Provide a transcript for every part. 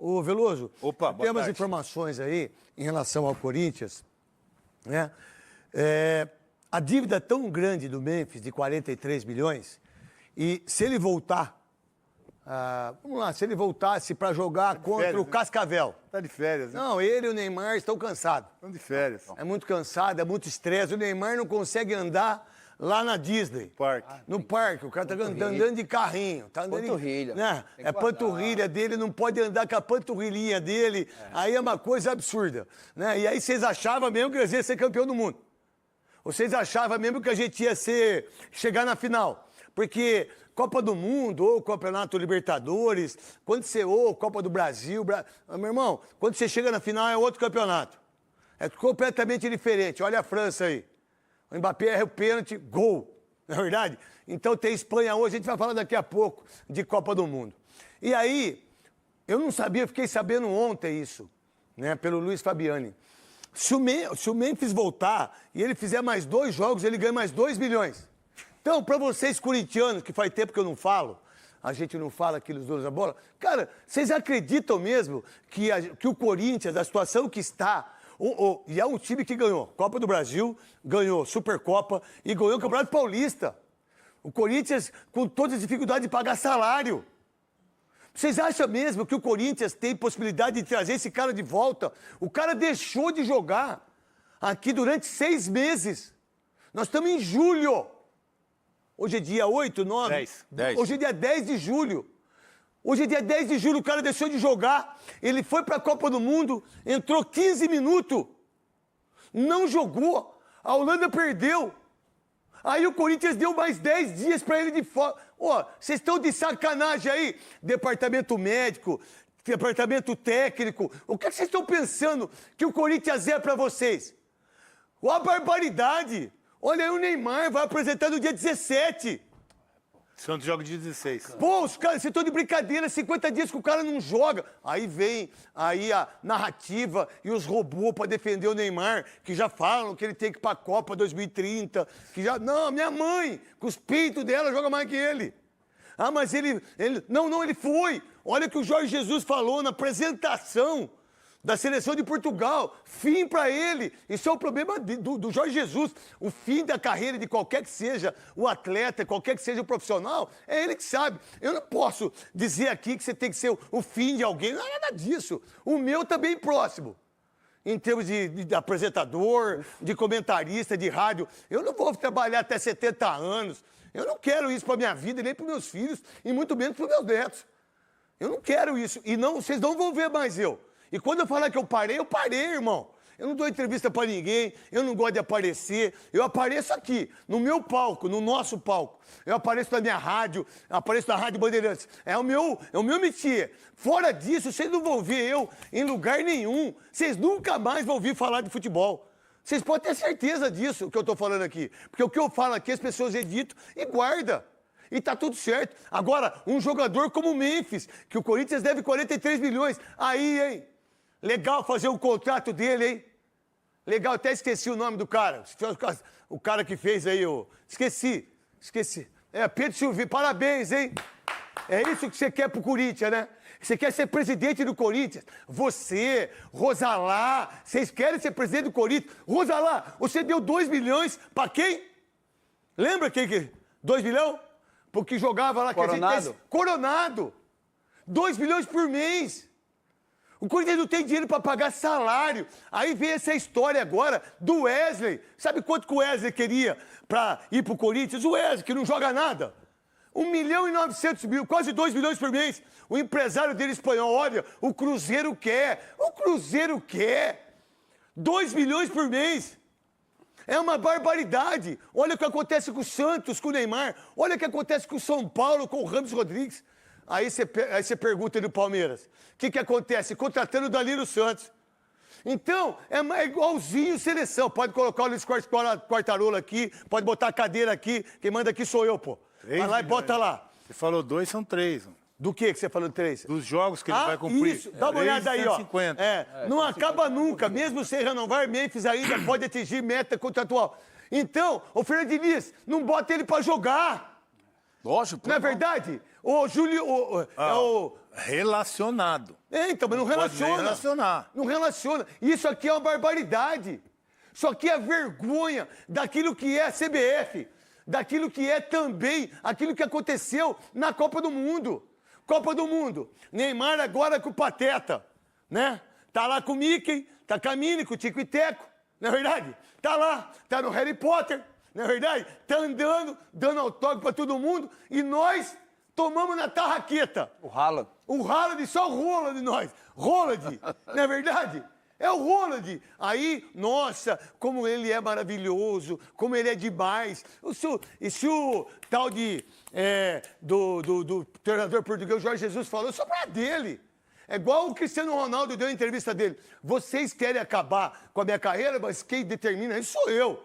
Ô, Veloso, Opa, boa temos tarde. informações aí em relação ao Corinthians, né? A dívida tão grande do Memphis, de 43 bilhões, e se ele voltar, vamos lá, se ele voltasse para jogar contra férias, o Cascavel. Tá de férias, né? Não, ele e o Neymar estão cansados. Estão de férias. É muito cansado, é muito estresse. O Neymar não consegue andar lá na Disney. Parque. No parque, o cara tá andando de carrinho. Tá andando Panturrilha. Né? Tem que É guardar. panturrilha dele, não pode andar com a panturrilhinha dele. Aí é uma coisa absurda. Né? E aí vocês achavam mesmo que a gente ia ser campeão do mundo. Vocês achavam mesmo que a gente ia chegar na final. Porque Copa do Mundo, ou Campeonato Libertadores, ou Copa do Brasil, meu irmão, quando você chega na final é outro campeonato. É completamente diferente. Olha a França aí. O Mbappé erra o pênalti, gol. Não é verdade? Então tem Espanha hoje, a gente vai falar daqui a pouco de Copa do Mundo. E aí, eu não sabia, fiquei sabendo ontem isso, né, pelo Luiz Fabiani. Se o Memphis voltar e ele fizer mais 2 jogos, ele ganha mais 2 milhões. Então, para vocês corintianos, que faz tempo que eu não falo, a gente não fala aqui nos donos da bola, cara, vocês acreditam mesmo que o Corinthians, a situação que está, e é um time que ganhou Copa do Brasil, ganhou Supercopa e ganhou o Campeonato Paulista. O Corinthians, com todas as dificuldades de pagar salário. Vocês acham mesmo que o Corinthians tem possibilidade de trazer esse cara de volta? O cara deixou de jogar aqui durante 6 meses. Nós estamos em julho. Hoje é dia 8, 9? 10. Hoje é dia 10 de julho. Hoje é dia 10 de julho, o cara deixou de jogar. Ele foi para a Copa do Mundo, entrou 15 minutos. Não jogou. A Holanda perdeu. Aí o Corinthians deu mais 10 dias para ele de fora. Ó, vocês estão de sacanagem aí? Departamento médico, departamento técnico. O que vocês estão pensando que o Corinthians é para vocês? Ó, a barbaridade. Olha aí o Neymar, vai apresentar no dia 17. Santos joga dia 16. Pô, os caras, vocês estão de brincadeira, 50 dias que o cara não joga. Aí vem a narrativa e os robôs para defender o Neymar, que já falam que ele tem que ir pra Copa 2030, que já... Não, minha mãe, com os peitos dela, joga mais que ele. Ah, mas ele... Não, ele foi. Olha o que o Jorge Jesus falou na apresentação da seleção de Portugal. Fim para ele. Isso é o problema do Jorge Jesus. O fim da carreira de qualquer que seja o atleta, qualquer que seja o profissional, é ele que sabe. Eu não posso dizer aqui que você tem que ser o fim de alguém. Não é nada disso. O meu também próximo. Em termos de apresentador, de comentarista, de rádio. Eu não vou trabalhar até 70 anos. Eu não quero isso para minha vida, nem para meus filhos, e muito menos para meus netos. Eu não quero isso. E não, vocês não vão ver mais eu. E quando eu falar que eu parei, irmão. Eu não dou entrevista pra ninguém, eu não gosto de aparecer. Eu apareço aqui, no meu palco, no nosso palco. Eu apareço na minha rádio, apareço na Rádio Bandeirantes. É o meu métier. Fora disso, vocês não vão ver eu em lugar nenhum. Vocês nunca mais vão ouvir falar de futebol. Vocês podem ter certeza disso, que eu tô falando aqui. Porque o que eu falo aqui, as pessoas editam e guardam. E tá tudo certo. Agora, um jogador como o Memphis, que o Corinthians deve 43 milhões. Aí, hein? Legal fazer um contrato dele, hein? Legal, até esqueci o nome do cara. O cara que fez aí o... Esqueci. É, Pedro Silvio, parabéns, hein? É isso que você quer pro Corinthians, né? Você quer ser presidente do Corinthians? Você, Rosalá, vocês querem ser presidente do Corinthians? Rosalá, você deu 2 milhões pra quem? Lembra quem que... 2 milhões? Porque jogava lá... Coronado. Coronado. 2 milhões por mês. O Corinthians não tem dinheiro para pagar salário. Aí vem essa história agora do Wesley. Sabe quanto que o Wesley queria para ir pro Corinthians? O Wesley, que não joga nada. 1.900.000, quase 2 milhões por mês. O empresário dele espanhol, olha, o Cruzeiro quer. 2 milhões por mês. É uma barbaridade. Olha o que acontece com o Santos, com o Neymar. Olha o que acontece com o São Paulo, com o Ramos Rodrigues. Aí você pergunta do Palmeiras, o que acontece? Contratando o Danilo Santos. Então, é igualzinho seleção. Pode colocar o Luiz Quartarolo aqui, pode botar a cadeira aqui, quem manda aqui sou eu, pô. Vai lá e bota lá. Você falou 2, são 3. Do que você falou 3? Dos jogos que ele vai cumprir. Isso, dá uma olhada aí, ó. 150. Não acaba nunca, mesmo sem renovar, Memphis ainda pode atingir meta contratual. Então, o Fernando Diniz, não bota ele pra jogar. Lógico. Não é verdade? O Júlio... Relacionado. Então, mas não Pode nem relaciona. relacionar. Não relaciona. Isso aqui é uma barbaridade. Isso aqui é vergonha daquilo que é a CBF, daquilo que é também aquilo que aconteceu na Copa do Mundo. Copa do Mundo. Neymar agora com o Pateta, né? Tá lá com o Mickey, tá com a Minnie, com o Tico e Teco, não é verdade? Tá lá, tá no Harry Potter, não é verdade? Tá andando, dando autógrafo pra todo mundo e nós tomamos na tarraqueta. O Haaland. O Haaland, só o Roland de nós. Roland, não é verdade? É o Roland. Aí, nossa, como ele é maravilhoso, como ele é demais. E se o tal do treinador português, Jorge Jesus, falou, só pra dele. É igual o Cristiano Ronaldo deu a entrevista dele. Vocês querem acabar com a minha carreira, mas quem determina isso sou eu.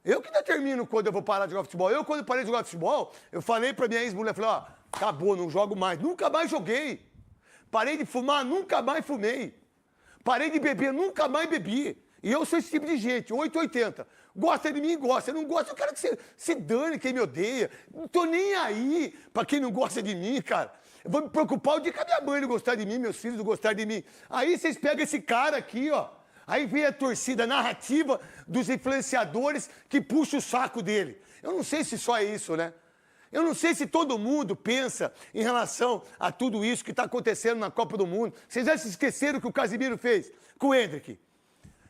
Eu que determino quando eu vou parar de jogar futebol. Eu, quando parei de jogar futebol, eu falei pra minha ex-mulher, falei, ó, acabou, não jogo mais. Nunca mais joguei. Parei de fumar, nunca mais fumei. Parei de beber, nunca mais bebi. E eu sou esse tipo de gente, 880. Gosta de mim, gosta. Não gosta, eu quero que você se dane quem me odeia. Não tô nem aí pra quem não gosta de mim, cara. Eu vou me preocupar o dia que a minha mãe não gostar de mim, meus filhos não gostarem de mim. Aí vocês pegam esse cara aqui, ó. Aí vem a torcida narrativa dos influenciadores que puxa o saco dele. Eu não sei se só é isso, né? Eu não sei se todo mundo pensa em relação a tudo isso que está acontecendo na Copa do Mundo. Vocês já se esqueceram o que o Casimiro fez com o Endrick?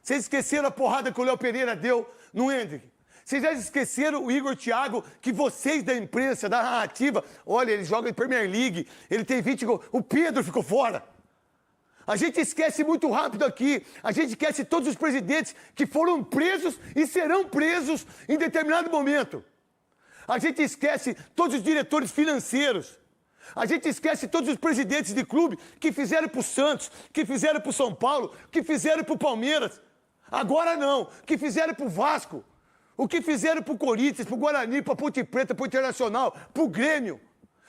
Vocês esqueceram a porrada que o Léo Pereira deu no Endrick? Vocês já esqueceram o Igor Thiago, que vocês da imprensa, da narrativa, olha, ele joga em Premier League, ele tem 20 gols. O Pedro ficou fora. A gente esquece muito rápido aqui. A gente esquece todos os presidentes que foram presos e serão presos em determinado momento. A gente esquece todos os diretores financeiros. A gente esquece todos os presidentes de clube que fizeram pro Santos, que fizeram pro São Paulo, que fizeram pro Palmeiras. Agora não, que fizeram pro Vasco. O que fizeram pro Corinthians, pro Guarani, pra Ponte Preta, pro Internacional, pro Grêmio.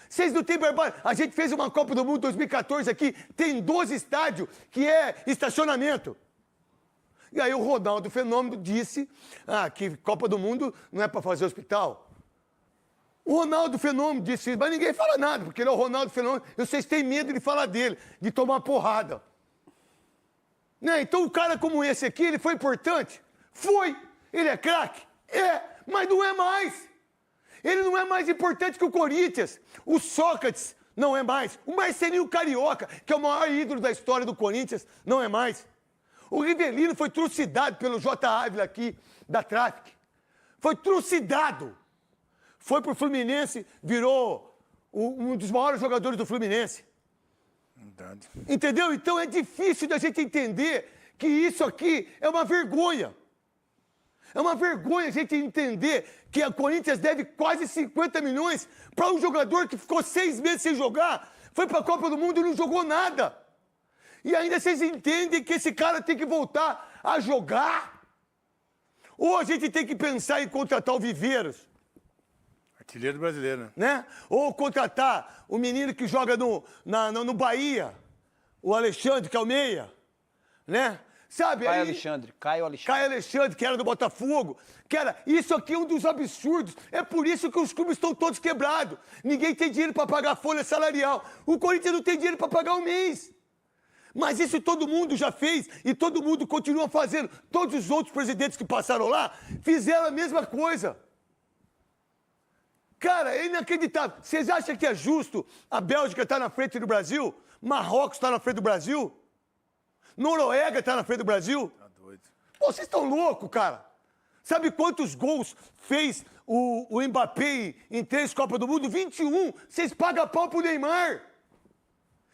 Vocês não têm barbárie. A gente fez uma Copa do Mundo 2014 aqui, tem 12 estádios que é estacionamento. E aí o Ronaldo Fenômeno disse que Copa do Mundo não é para fazer hospital. O Ronaldo Fenômeno disse isso, mas ninguém fala nada, porque ele é o Ronaldo Fenômeno. E vocês têm medo de falar dele, de tomar uma porrada. Né? Então o cara como esse aqui, ele foi importante? Foi. Ele é craque? É, mas não é mais. Ele não é mais importante que o Corinthians. O Sócrates não é mais. O Marcelinho Carioca, que é o maior ídolo da história do Corinthians, não é mais. O Rivelino foi trucidado pelo J. Ávila aqui, da Traffic. Foi trucidado. Foi pro Fluminense, virou um dos maiores jogadores do Fluminense. Verdade. Entendeu? Então é difícil da gente entender que isso aqui é uma vergonha. É uma vergonha a gente entender que a Corinthians deve quase 50 milhões para um jogador que ficou 6 meses sem jogar, foi para a Copa do Mundo e não jogou nada. E ainda vocês entendem que esse cara tem que voltar a jogar? Ou a gente tem que pensar em contratar o Viveiros? Artilheiro brasileiro, Né? Ou contratar o menino que joga no Bahia, o Alexandre, que é o meia, né? Sabe? Caio aí, Alexandre. Caio Alexandre, que era do Botafogo. Isso aqui é um dos absurdos. É por isso que os clubes estão todos quebrados. Ninguém tem dinheiro para pagar a folha salarial. O Corinthians não tem dinheiro para pagar o mês. Mas isso todo mundo já fez e todo mundo continua fazendo. Todos os outros presidentes que passaram lá fizeram a mesma coisa. Cara, é inacreditável. Vocês acham que é justo a Bélgica estar na frente do Brasil? Marrocos está na frente do Brasil? Noruega está na frente do Brasil? Tá doido. Pô, vocês estão loucos, cara. Sabe quantos gols fez o Mbappé em 3 Copas do Mundo? 21. Vocês pagam pau pro Neymar.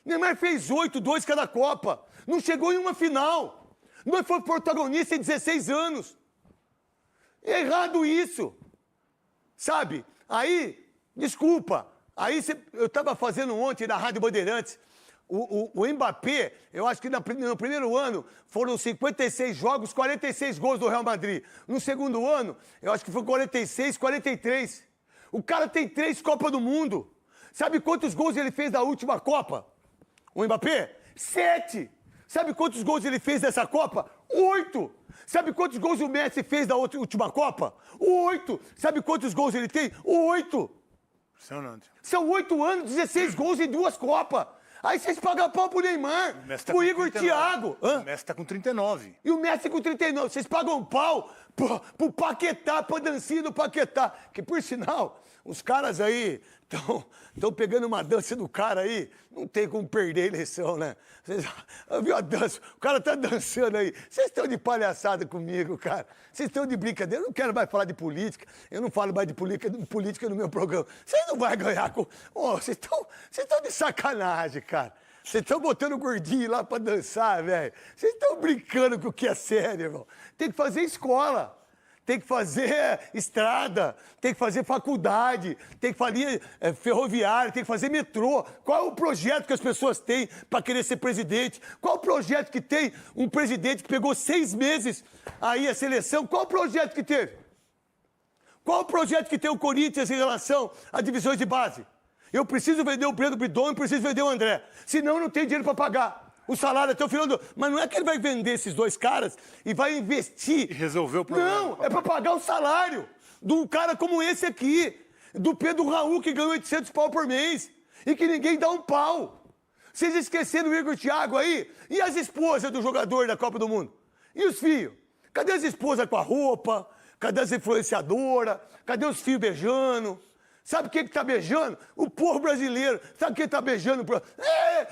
Neymar fez 8, 2 cada Copa. Não chegou em uma final. Não foi protagonista em 16 anos. É errado isso. Sabe? Aí, desculpa. Aí eu estava fazendo ontem na Rádio Bandeirantes. O Mbappé, eu acho que no primeiro ano foram 56 jogos, 46 gols do Real Madrid. No segundo ano, eu acho que foi 46, 43. O cara tem 3 Copas do Mundo. Sabe quantos gols ele fez da última Copa? O Mbappé? 7. Sabe quantos gols ele fez dessa Copa? 8. Sabe quantos gols o Messi fez da última Copa? 8. Sabe quantos gols ele tem? 8. Impressionante. São 8 anos, 16 gols em 2 Copas. Aí vocês pagam pau pro Neymar, O Messi tá pro com Igor 39. Thiago. Hã? O Messi tá com 39. E o Messi com 39. Vocês pagam pau pro Paquetá, pra dancinha do Paquetá. Que, por sinal, os caras aí estão pegando uma dança do cara aí. Não tem como perder a eleição, né? Vocês viu a dança? O cara tá dançando aí. Vocês estão de palhaçada comigo, cara. Vocês estão de brincadeira. Eu não quero mais falar de política. Eu não falo mais de política no meu programa. Vocês não vão ganhar com... Oh, vocês estão de sacanagem, cara. Vocês estão botando o gordinho lá pra dançar, velho. Vocês estão brincando com o que é sério, irmão. Tem que fazer escola. Tem que fazer estrada, tem que fazer faculdade, tem que fazer ferroviária, tem que fazer metrô. Qual é o projeto que as pessoas têm para querer ser presidente? Qual é o projeto que tem um presidente que pegou 6 meses aí a seleção? Qual é o projeto que teve? Qual é o projeto que tem o Corinthians em relação a divisões de base? Eu preciso vender o Breno Bidon e preciso vender o André. Senão eu não tenho dinheiro para pagar o salário até o final do... Mas não é que ele vai vender esses 2 caras e vai investir... E resolver o problema. Não, é para pagar o salário de um cara como esse aqui. Do Pedro Raul, que ganhou 800 pau por mês. E que ninguém dá um pau. Vocês esqueceram o Igor Thiago aí? E as esposas do jogador da Copa do Mundo? E os filhos? Cadê as esposas com a roupa? Cadê as influenciadoras? Cadê os filhos beijando? Sabe quem que tá beijando? O povo brasileiro. Sabe quem tá beijando?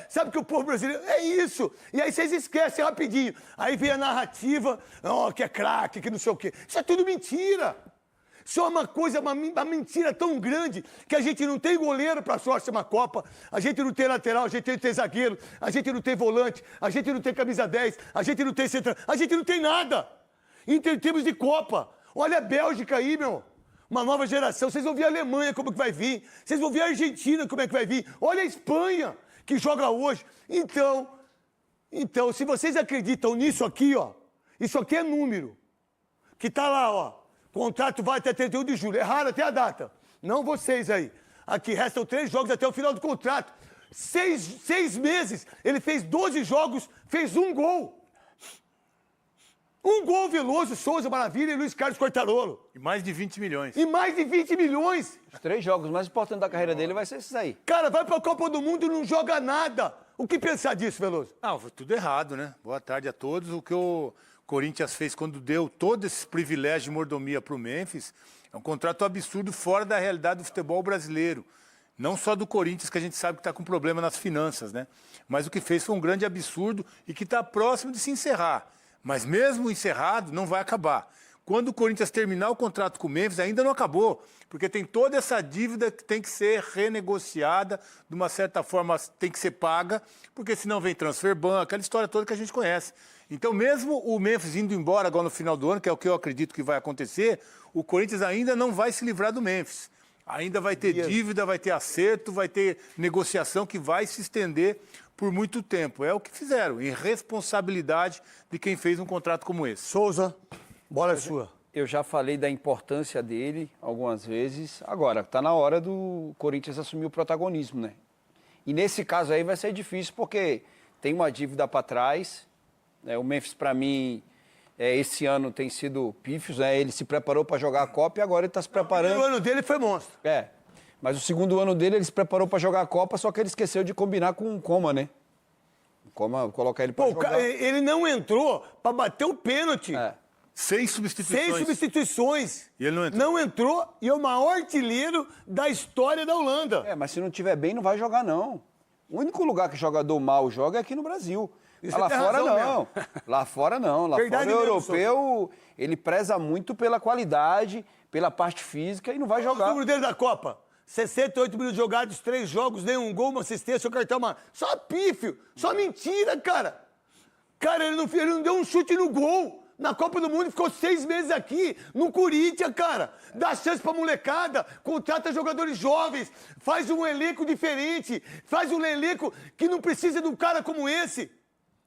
Sabe que o povo brasileiro... É isso. E aí vocês esquecem rapidinho. Aí vem a narrativa, que é craque, que não sei o quê. Isso é tudo mentira. Isso é uma coisa, uma mentira tão grande que a gente não tem goleiro para a próxima Copa, a gente não tem lateral, a gente não tem zagueiro, a gente não tem volante, a gente não tem camisa 10, a gente não tem central, a gente não tem nada. Em termos de Copa. Olha a Bélgica aí, meu. Uma nova geração. Vocês vão ver a Alemanha como que vai vir. Vocês vão ver a Argentina como é que vai vir. Olha a Espanha, que joga hoje. Então, se vocês acreditam nisso aqui, ó, isso aqui é número. Que tá lá, ó. Contrato vai até 31 de julho. Erraram até a data. Não vocês aí. Aqui restam 3 jogos até o final do contrato. 6 meses. Ele fez 12 jogos, fez 1 gol. 1 gol, Veloso, Souza, Maravilha e Luiz Carlos Quartarolo. E mais de 20 milhões. E mais de 20 milhões. Os 3 jogos mais importantes da carreira dele vai ser esses aí. Cara, vai pra Copa do Mundo e não joga nada. O que pensar disso, Veloso? Não, foi tudo errado, né? Boa tarde a todos. O que o Corinthians fez quando deu todo esse privilégio de mordomia para o Memphis é um contrato absurdo fora da realidade do futebol brasileiro. Não só do Corinthians, que a gente sabe que está com problema nas finanças, né? Mas o que fez foi um grande absurdo e que está próximo de se encerrar. Mas mesmo encerrado, não vai acabar. Quando o Corinthians terminar o contrato com o Memphis, ainda não acabou, porque tem toda essa dívida que tem que ser renegociada, de uma certa forma tem que ser paga, porque senão vem transfer ban, aquela história toda que a gente conhece. Então, mesmo o Memphis indo embora agora no final do ano, que é o que eu acredito que vai acontecer, o Corinthians ainda não vai se livrar do Memphis. Ainda vai ter dívida, vai ter acerto, vai ter negociação que vai se estender por muito tempo. É o que fizeram, irresponsabilidade de quem fez um contrato como esse. Souza, bola é sua. Eu já falei da importância dele algumas vezes. Agora, está na hora do Corinthians assumir o protagonismo, né? E nesse caso aí vai ser difícil, porque tem uma dívida para trás. Né? O Memphis, para mim, esse ano tem sido pífios, né? Ele se preparou para jogar a Copa e agora ele está se preparando. O ano dele foi monstro. Mas o segundo ano dele, ele se preparou para jogar a Copa, só que ele esqueceu de combinar com o Coma, né? O Coma, colocar ele para jogar. Ele não entrou para bater o pênalti. 6 substituições. 6 substituições. E ele não entrou. Não entrou e é o maior artilheiro da história da Holanda. Mas se não tiver bem, não vai jogar, não. O único lugar que jogador mal joga é aqui no Brasil. Lá fora não. Lá fora não. Lá fora o europeu, ele preza muito pela qualidade, pela parte física e não vai jogar. O número dele da Copa. 68 minutos jogados, 3 jogos, nenhum gol, uma assistência, o cartão, só pífio, só mentira, cara. Cara, ele não deu um chute no gol. Na Copa do Mundo ficou 6 meses aqui, no Corinthians, cara. Dá chance pra molecada, contrata jogadores jovens, faz um elenco diferente, faz um elenco que não precisa de um cara como esse.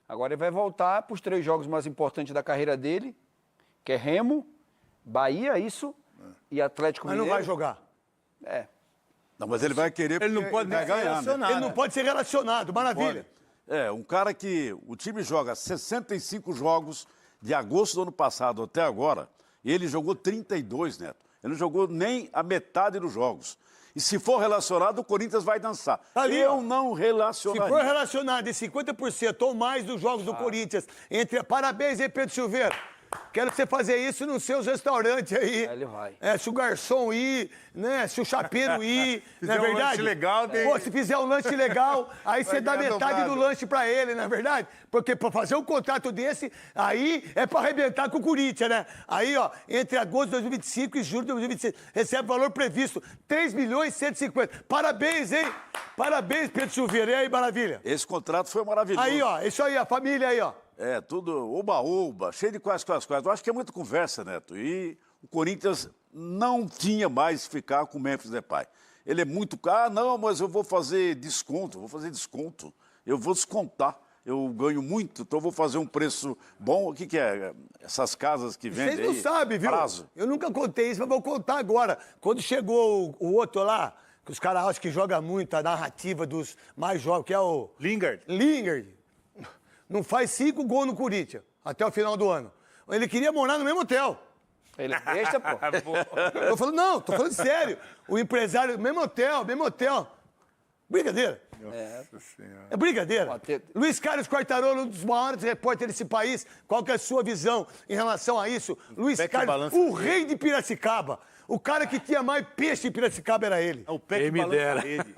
Agora ele vai voltar para os 3 jogos mais importantes da carreira dele, que é Remo, Bahia, e Atlético Mineiro. Mas não vai jogar. Não, mas ele vai querer Ele não pode vai ganhar, né? Ele não pode ser relacionado, maravilha. Um cara que o time joga 65 jogos de agosto do ano passado até agora, e ele jogou 32, Neto. Ele não jogou nem a metade dos jogos. E se for relacionado, o Corinthians vai dançar. Ali, eu ó. não Se relacionaria. for relacionado em 50% ou mais dos jogos do Corinthians, parabéns aí, Pedro Silveira. Quero você fazer isso nos seus restaurantes aí. Ele vai. Se o garçom ir, né? Se o chapeiro ir, não é Fizer um verdade? lanche legal, tem- Pô, se fizer um lanche legal, aí você dá ganhar metade dobrado. do lanche pra ele, não é verdade? Porque pra fazer um contrato desse, aí é pra arrebentar com o Corinthians, né? Aí, ó, entre agosto de 2025 e julho de 2026, recebe valor previsto, 3 milhões e 150. Parabéns, hein? Parabéns, Pedro Silveira. E aí, maravilha? Esse contrato foi maravilhoso. Aí, ó, isso aí, a família aí, ó. É, tudo oba-oba, cheio de quase. Eu acho que é muita conversa, Neto. E o Corinthians não tinha mais que ficar com o Memphis Depay. Ele é muito caro. Ah, não, mas eu vou fazer desconto. Eu vou descontar. Eu ganho muito, então eu vou fazer um preço bom. O que é? Essas casas que vendem Vocês não aí, sabem, viu? prazo. Eu nunca contei isso, mas vou contar agora. Quando chegou o outro lá, que os caras acham que joga muito, a narrativa dos mais jovens, que é o Lingard. Lingard, não faz 5 gols no Corinthians até o final do ano. Ele queria morar no mesmo hotel. Ele deixa, pô. Tô falando sério. O empresário, mesmo hotel. Brincadeira. Nossa Senhora. É brincadeira. Ó, te- Luiz Carlos Quartarolo, um dos maiores repórteres desse país. Qual que é a sua visão em relação a isso? Luiz Pé que Carlos, balança o a rei de Piracicaba. O cara que tinha mais peixe em Piracicaba era ele. É o pé que Quem me balança a dera. rede.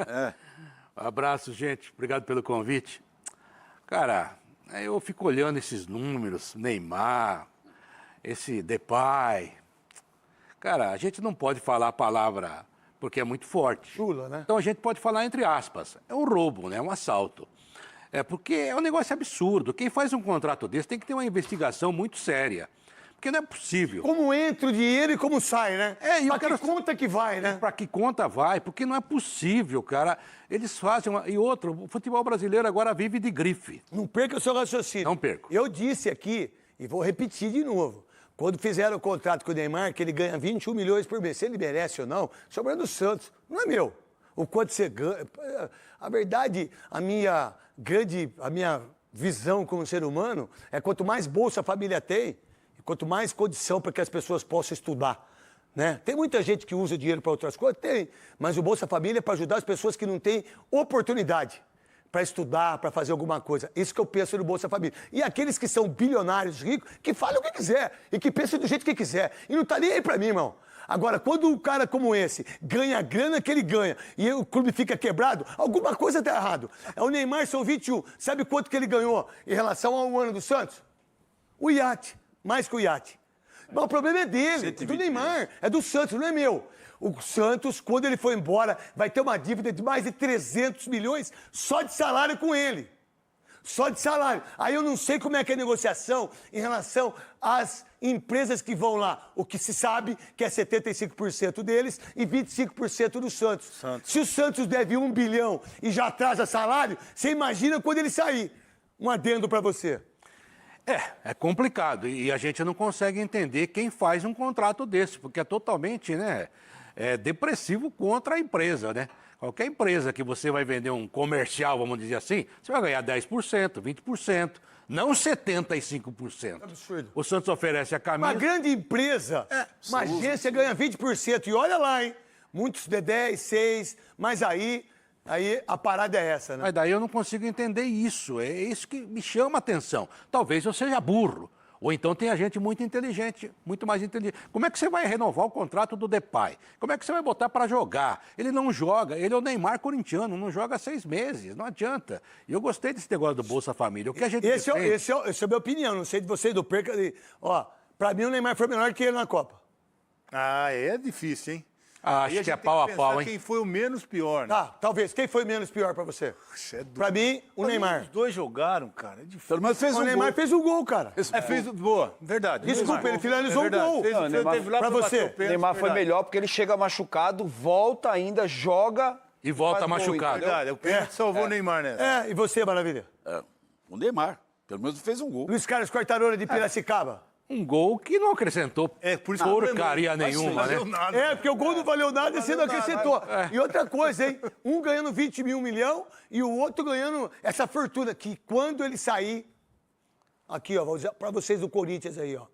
Abraço, gente. Obrigado pelo convite. Cara, eu fico olhando esses números, Neymar, esse Depay. Cara, a gente não pode falar a palavra porque é muito forte. Chula, né? Então a gente pode falar entre aspas. É um roubo, né? É um assalto. É porque é um negócio absurdo. Quem faz um contrato desse tem que ter uma investigação muito séria. Porque não é possível. Como entra o dinheiro e como sai, né? É, e eu pra quero- que conta que vai, né? Para que conta vai? Porque não é possível, cara. Eles fazem uma... E outro, o futebol brasileiro agora vive de grife. Não perca o seu raciocínio. Não perco. Eu disse aqui, e vou repetir de novo, quando fizeram o contrato com o Neymar, que ele ganha 21 milhões por mês, se ele merece ou não, sobrando do Santos, não é meu. O quanto você ganha... A verdade, a minha visão como ser humano é quanto mais bolsa a família tem, quanto mais condição para que as pessoas possam estudar. Né? Tem muita gente que usa dinheiro para outras coisas? Tem. Mas o Bolsa Família é para ajudar as pessoas que não têm oportunidade para estudar, para fazer alguma coisa. Isso que eu penso no Bolsa Família. E aqueles que são bilionários, ricos, que falem o que quiser e que pensem do jeito que quiser. E não tá nem aí para mim, irmão. Agora, quando um cara como esse ganha a grana que ele ganha e o clube fica quebrado, alguma coisa tá errado. O Neymar são 21. Sabe quanto que ele ganhou em relação ao ano do Santos? O iate. Mais que o iate. Mas o problema é dele, do Neymar, é do Santos, não é meu. O Santos, quando ele for embora, vai ter uma dívida de mais de 300 milhões só de salário com ele. Só de salário. Aí eu não sei como é que é a negociação em relação às empresas que vão lá. O que se sabe que é 75% deles e 25% do Santos. Se o Santos deve 1 bilhão e já atrasa salário, você imagina quando ele sair. Um adendo para você. É complicado e a gente não consegue entender quem faz um contrato desse, porque é totalmente, né, depressivo contra a empresa, né? Qualquer empresa que você vai vender um comercial, vamos dizer assim, você vai ganhar 10%, 20%, não 75%. Absurdo. O Santos oferece a camisa... Uma grande empresa, uma agência ganha 20%. E olha lá, hein? Muitos de 10, 6, mas aí a parada é essa, né? Mas daí eu não consigo entender isso. É isso que me chama a atenção. Talvez eu seja burro. Ou então tenha gente muito inteligente, muito mais inteligente. Como é que você vai renovar o contrato do Depay? Como é que você vai botar para jogar? Ele não joga, ele é o Neymar corintiano, não joga há 6 meses, não adianta. E eu gostei desse negócio do Bolsa Família. O que a gente Essa defende- é a minha opinião, não sei de vocês do Perca. Ó, pra mim o Neymar foi melhor que ele na Copa. Ah, é difícil, hein? Acho Aí que gente é tem pau a pensar pau, hein? quem foi o menos pior, né? Tá, talvez. Quem foi menos pior pra você? Puxa, é duro. Pra mim, o Mas Neymar. Os dois jogaram, cara. É difícil. Pelo menos fez O um Neymar gol. fez um gol, cara. Fez boa, verdade. Desculpa, Neymar. ele finalizou um verdade. gol. Fez, Não, fez, Neymar- teve lá pra pra você. bater o O pênalti, Neymar foi verdade. melhor porque ele chega machucado, volta ainda, joga... E volta faz gol, machucado. entendeu? Verdade, o pênalti salvou o Neymar, né? É, e você, Maravilha? O Neymar. Pelo menos fez um gol. Luiz Carlos Quartarolo de Piracicaba. Um gol que não acrescentou Por isso que porcaria eu lembrei. nenhuma, Mas né? não valeu nada. É, porque o gol não valeu nada e você não valeu nada. acrescentou. E outra coisa, hein? Um ganhando 20 milhões e o outro ganhando essa fortuna. Que quando ele sair... Aqui, ó, vou dizer pra vocês do Corinthians aí, ó.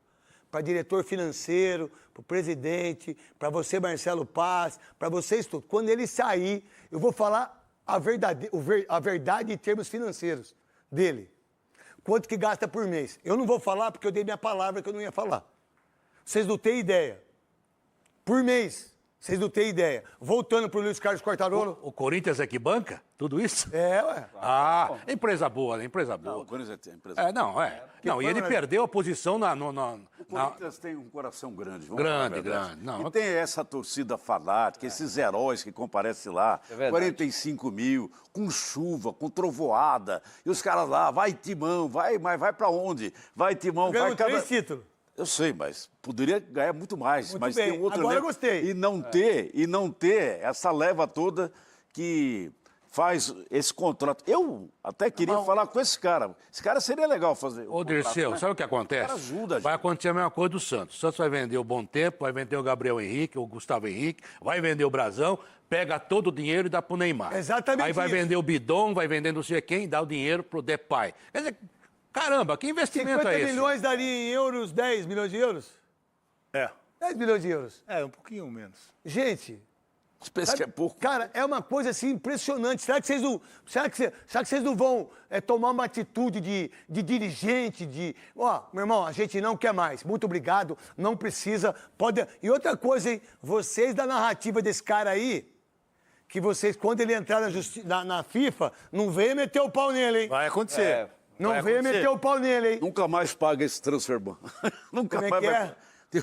para diretor financeiro, para o presidente, para você, Marcelo Paz, para vocês todos. Quando ele sair, eu vou falar a verdade em termos financeiros dele. Quanto que gasta por mês? Eu não vou falar porque eu dei minha palavra que eu não ia falar. Vocês não têm ideia. Por mês, vocês não têm ideia. Voltando para o Luiz Carlos Quartarolo. O Corinthians é que banca tudo isso? É, ué. Ah, empresa boa, né? Empresa Não, boa. o Corinthians é empresa. Não, e ele perdeu a posição O Corinthians tem um coração grande. Vamos falar a Grande, verdade. grande. Não, E tem essa torcida fanática, esses heróis que comparecem lá, verdade. 45 mil, com chuva, com trovoada, e os caras lá, vai Timão, mas vai pra onde? Vai Timão, Ganhou vai cada... 3 títulos. Eu sei, mas poderia ganhar muito mais. Muito mas bem. tem um outro Agora eu elenco. gostei. E não ter essa leva toda que faz esse contrato. Eu até queria falar com esse cara. Esse cara seria legal fazer. Ô, Dirceu, sabe o que acontece? O cara ajuda, vai gente. acontecer a mesma coisa do Santos. O Santos vai vender o Bom Tempo, vai vender o Gabriel Henrique, o Gustavo Henrique, vai vender o Brasão, pega todo o dinheiro e dá pro Neymar. Exatamente Aí vai isso. vender o Bidon, vai vender não sei quem, dá o dinheiro pro Depay. Quer dizer, caramba, que investimento 50 é esse? milhões daria em euros, 10 milhões de euros? É. 10 milhões de euros. É, um pouquinho menos. Gente, Pensa que é pouco. cara, é uma coisa assim impressionante. Será que vocês não vão tomar uma atitude de dirigente, Ó, meu irmão, a gente não quer mais. Muito obrigado, não precisa. Pode... E outra coisa, hein? Vocês da narrativa desse cara aí, que vocês, quando ele entrar na FIFA, não venha meter o pau nele, hein? Vai acontecer. Não Vai venha acontecer. meter o pau nele, hein? Nunca mais paga esse transfer ban. Nunca Como é mais que vai. é?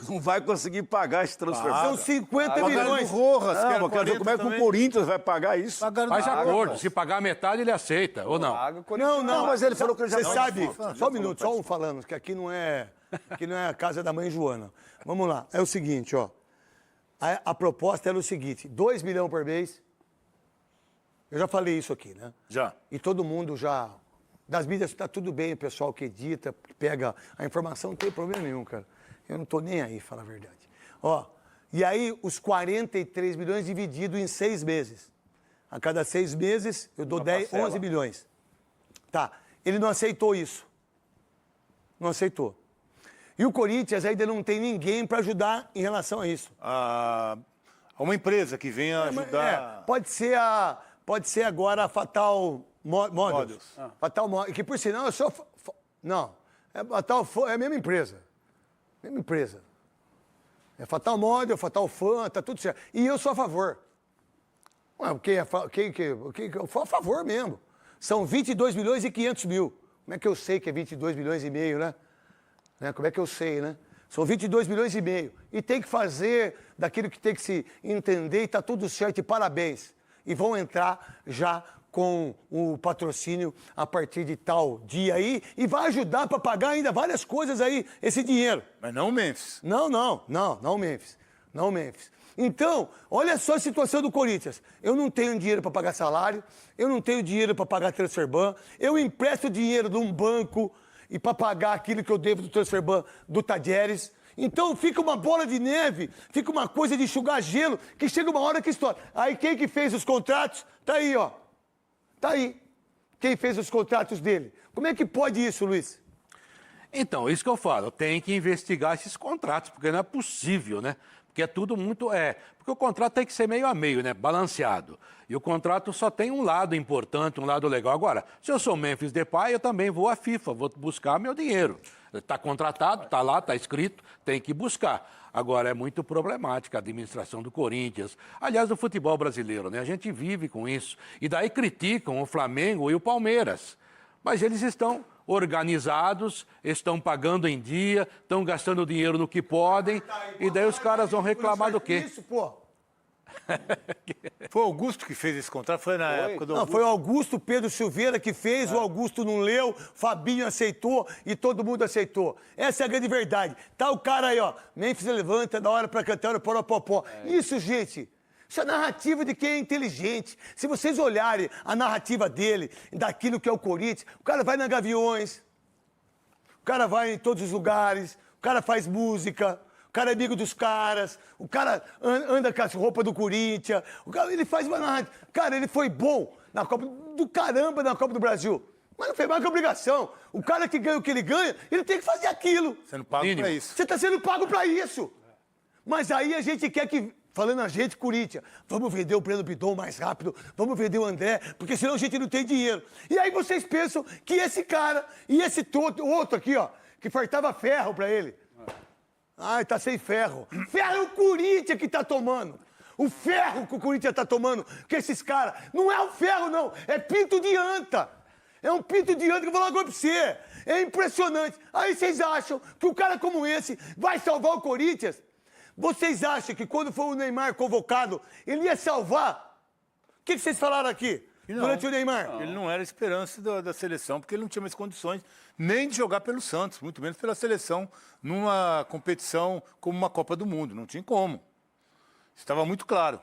Não vai conseguir pagar esse transfer ban. São 50 Pagando milhões. no Rojas, que Não, era mas quero ver como é que 40 o Corinthians vai pagar isso. Pagando Faz no acordo. Rojas. Se pagar metade, ele aceita, ou não? Paga o Corinthians. Não, mas ele falou que ele já Você não sabe, participou. só um minuto, só um falando, que aqui não é a casa da mãe Joana. Vamos lá, é o seguinte, ó. A proposta era o seguinte, 2 milhões por mês. Eu já falei isso aqui, né? Já. E todo mundo já... Das mídias tá tudo bem, o pessoal que edita, que pega a informação, não tem problema nenhum, cara. Eu não tô nem aí, fala a verdade. Ó, e aí os 43 milhões dividido em 6 meses. A cada 6 meses eu dou 11 milhões. Tá, ele não aceitou isso. Não aceitou. E o Corinthians ainda não tem ninguém para ajudar em relação a isso. Uma empresa que venha ajudar. Pode ser agora a Fatal Models. Fatal Models, que por sinal eu sou... Não, é a mesma empresa. Mesma empresa. É Fatal Model, Fatal Fan, tá tudo certo. E eu sou a favor. Ué, eu sou a favor mesmo. São 22 milhões e 500 mil. Como é que eu sei que é 22 milhões e meio, né? Como é que eu sei, né? São 22 milhões e meio. E tem que fazer daquilo que tem que se entender e tá tudo certo e parabéns. E vão entrar já com o patrocínio a partir de tal dia aí e vai ajudar para pagar ainda várias coisas aí, esse dinheiro. Mas não o Memphis. Não o Memphis. Não o Memphis. Então, olha só a situação do Corinthians. Eu não tenho dinheiro para pagar salário, eu não tenho dinheiro para pagar transfer ban, eu empresto dinheiro de um banco e para pagar aquilo que eu devo do transfer ban do Tadieres. Então fica uma bola de neve, fica uma coisa de enxugar gelo, que chega uma hora que estoura. Aí quem que fez os contratos? Tá aí, ó. Tá aí. Quem fez os contratos dele? Como é que pode isso, Luiz? Então, isso que eu falo, tem que investigar esses contratos, porque não é possível, né? Porque é tudo muito... Porque o contrato tem que ser meio a meio, né? Balanceado. E o contrato só tem um lado importante, um lado legal. Agora, se eu sou Memphis Depay, eu também vou à FIFA, vou buscar meu dinheiro. Está contratado, está lá, está escrito, tem que buscar. Agora, é muito problemática a administração do Corinthians. Aliás, do futebol brasileiro, né? A gente vive com isso. E daí criticam o Flamengo e o Palmeiras. Mas eles estão organizados, estão pagando em dia, estão gastando dinheiro no que podem, e daí os caras vão reclamar do quê? Isso, pô. Foi o Augusto que fez esse contrato? Foi na época do Não, Augusto? foi o Augusto Pedro Silveira que fez, o Augusto não leu, Fabinho aceitou e todo mundo aceitou. Essa é a grande verdade. Tá o cara aí, ó, Memphis levanta, da hora pra cantar o poropopó. Isso, gente, isso é narrativa de quem é inteligente. Se vocês olharem a narrativa dele, daquilo que é o Corinthians, o cara vai na Gaviões, o cara vai em todos os lugares, o cara faz música, o cara é amigo dos caras, o cara anda com as roupas do Corinthians, o cara, ele faz uma narrativa. Cara, ele foi bom na Copa do caramba na Copa do Brasil. Mas não fez mais que obrigação. O cara que ganha o que ele ganha, ele tem que fazer aquilo. Você não paga Mínimo. pra isso. Você tá sendo pago pra isso. Mas aí a gente quer que, falando a gente, Corinthians, vamos vender o Breno Bidon mais rápido, vamos vender o André, porque senão a gente não tem dinheiro. E aí vocês pensam que esse cara e esse outro aqui, ó, que fartava ferro pra ele. Ai, tá sem ferro. Ferro é o Corinthians que tá tomando. O ferro que o Corinthians tá tomando com esses caras. Não é o ferro, não. É pinto de anta. É um pinto de anta que eu vou falar agora pra você. É impressionante. Aí vocês acham que um cara como esse vai salvar o Corinthians? Vocês acham que quando foi o Neymar convocado, ele ia salvar? O que vocês falaram aqui durante o Neymar? Ele não era a esperança da seleção, porque ele não tinha mais condições nem de jogar pelo Santos, muito menos pela seleção, numa competição como uma Copa do Mundo. Não tinha como. Estava muito claro.